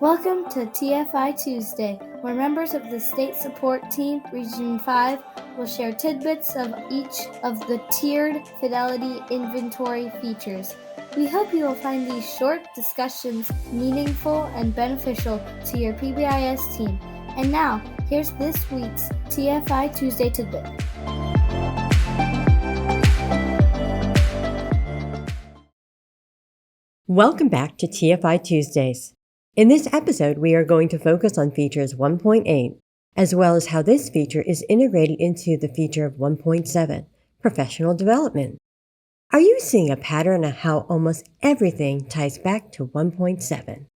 Welcome to TFI Tuesday, where members of the State Support Team, Region 5, will share tidbits of each of the tiered Fidelity Inventory features. We hope you will find these short discussions meaningful and beneficial to your PBIS team. And now, here's this week's TFI Tuesday tidbit. Welcome back to TFI Tuesdays. In this episode, we are going to focus on features 1.8, as well as how this feature is integrated into the feature of 1.7, professional development. Are you seeing a pattern of how almost everything ties back to 1.7?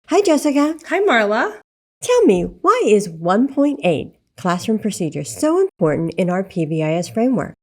Hi, Jessica. Hi, Marla. Tell me, why is 1.8, classroom procedures, so important in our PBIS framework?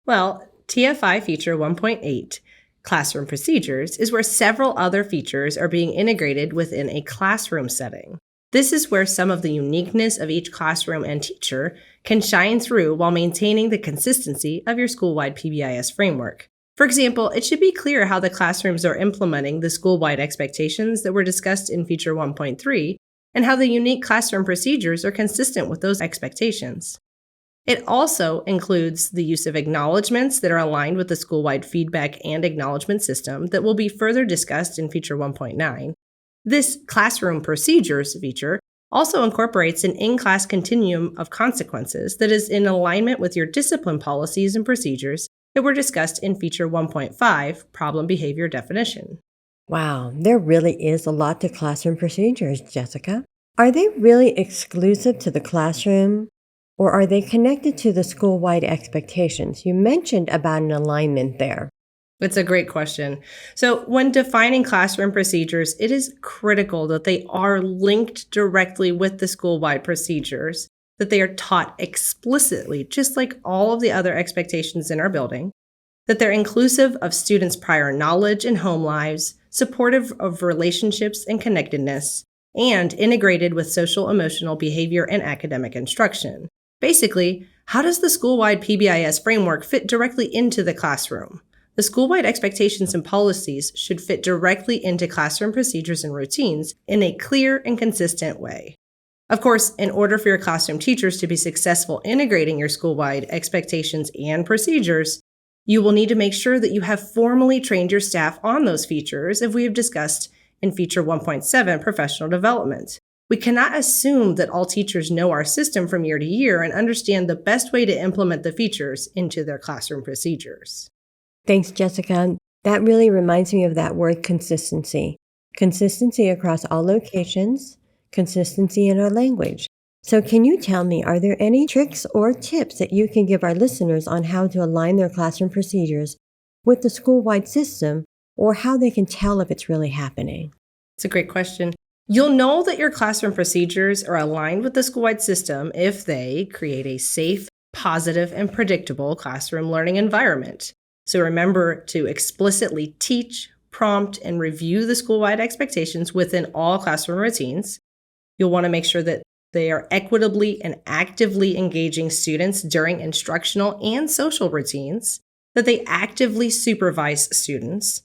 Well, TFI feature 1.8, classroom procedures, is where several other features are being integrated within a classroom setting. This is where some of the uniqueness of each classroom and teacher can shine through while maintaining the consistency of your school-wide PBIS framework. For example, it should be clear how the classrooms are implementing the school-wide expectations that were discussed in feature 1.3 and how the unique classroom procedures are consistent with those expectations. It also includes the use of acknowledgments that are aligned with the school-wide feedback and acknowledgement system that will be further discussed in feature 1.9. This classroom procedures feature also incorporates an in-class continuum of consequences that is in alignment with your discipline policies and procedures that were discussed in feature 1.5, problem behavior definition. Wow, there really is a lot to classroom procedures, Jessica. Are they really exclusive to the classroom, or are they connected to the school-wide expectations? You mentioned about an alignment there. It's a great question. So when defining classroom procedures, it is critical that they are linked directly with the school-wide procedures, that they are taught explicitly, just like all of the other expectations in our building, that they're inclusive of students' prior knowledge and home lives, supportive of relationships and connectedness, and integrated with social, emotional, behavior, and academic instruction. Basically, how does the school-wide PBIS framework fit directly into the classroom? The school-wide expectations and policies should fit directly into classroom procedures and routines in a clear and consistent way. Of course, in order for your classroom teachers to be successful integrating your school-wide expectations and procedures, you will need to make sure that you have formally trained your staff on those features, as we have discussed in feature 1.7, professional development. We cannot assume that all teachers know our system from year to year and understand the best way to implement the features into their classroom procedures. Thanks, Jessica. That really reminds me of that word consistency. Consistency across all locations, consistency in our language. So can you tell me, are there any tricks or tips that you can give our listeners on how to align their classroom procedures with the school-wide system, or how they can tell if it's really happening? It's a great question. You'll know that your classroom procedures are aligned with the school-wide system if they create a safe, positive, and predictable classroom learning environment. So remember to explicitly teach, prompt, and review the school-wide expectations within all classroom routines. You'll want to make sure that they are equitably and actively engaging students during instructional and social routines, that they actively supervise students,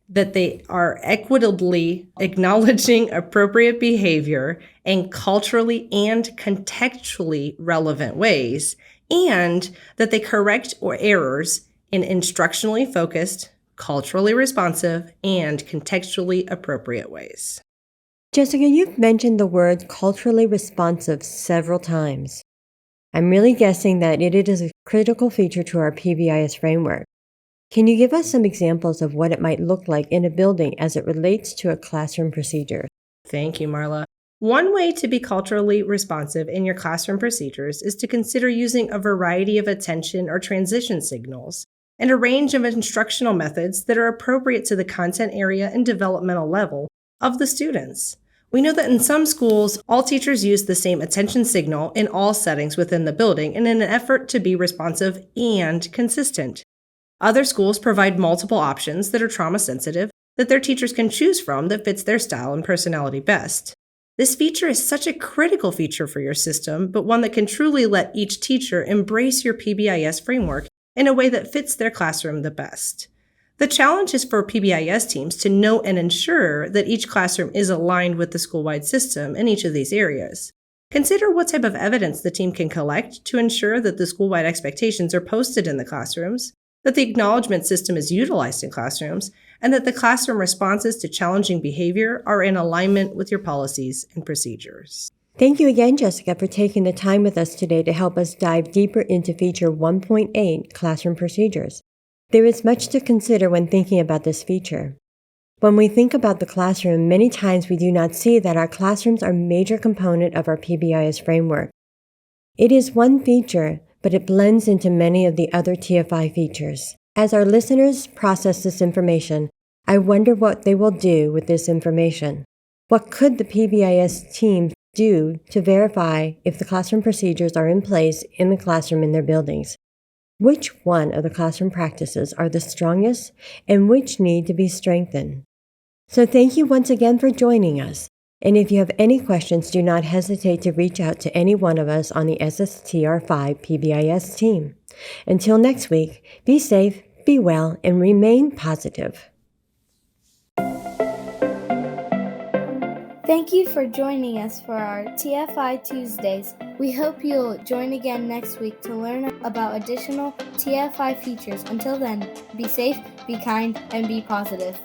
that they are equitably acknowledging appropriate behavior in culturally and contextually relevant ways, and that they correct errors in instructionally focused, culturally responsive, and contextually appropriate ways. Jessica, you've mentioned the word culturally responsive several times. I'm really guessing that it is a critical feature to our PBIS framework. Can you give us some examples of what it might look like in a building as it relates to a classroom procedure? Thank you, Marla. One way to be culturally responsive in your classroom procedures is to consider using a variety of attention or transition signals and a range of instructional methods that are appropriate to the content area and developmental level of the students. We know that in some schools, all teachers use the same attention signal in all settings within the building in an effort to be responsive and consistent. Other schools provide multiple options that are trauma sensitive that their teachers can choose from that fits their style and personality best. This feature is such a critical feature for your system, but one that can truly let each teacher embrace your PBIS framework in a way that fits their classroom the best. The challenge is for PBIS teams to know and ensure that each classroom is aligned with the school-wide system in each of these areas. Consider what type of evidence the team can collect to ensure that the school-wide expectations are posted in the classrooms, that the acknowledgement system is utilized in classrooms, and that the classroom responses to challenging behavior are in alignment with your policies and procedures. Thank you again, Jessica, for taking the time with us today to help us dive deeper into Feature 1.8, Classroom Procedures. There is much to consider when thinking about this feature. When we think about the classroom, many times we do not see that our classrooms are a major component of our PBIS framework. It is one feature, but it blends into many of the other TFI features. As our listeners process this information, I wonder what they will do with this information. What could the PBIS team do to verify if the classroom procedures are in place in the classroom in their buildings? Which one of the classroom practices are the strongest and which need to be strengthened? So thank you once again for joining us. And if you have any questions, do not hesitate to reach out to any one of us on the SSTR5 PBIS team. Until next week, be safe, be well, and remain positive. Thank you for joining us for our TFI Tuesdays. We hope you'll join again next week to learn about additional TFI features. Until then, be safe, be kind, and be positive.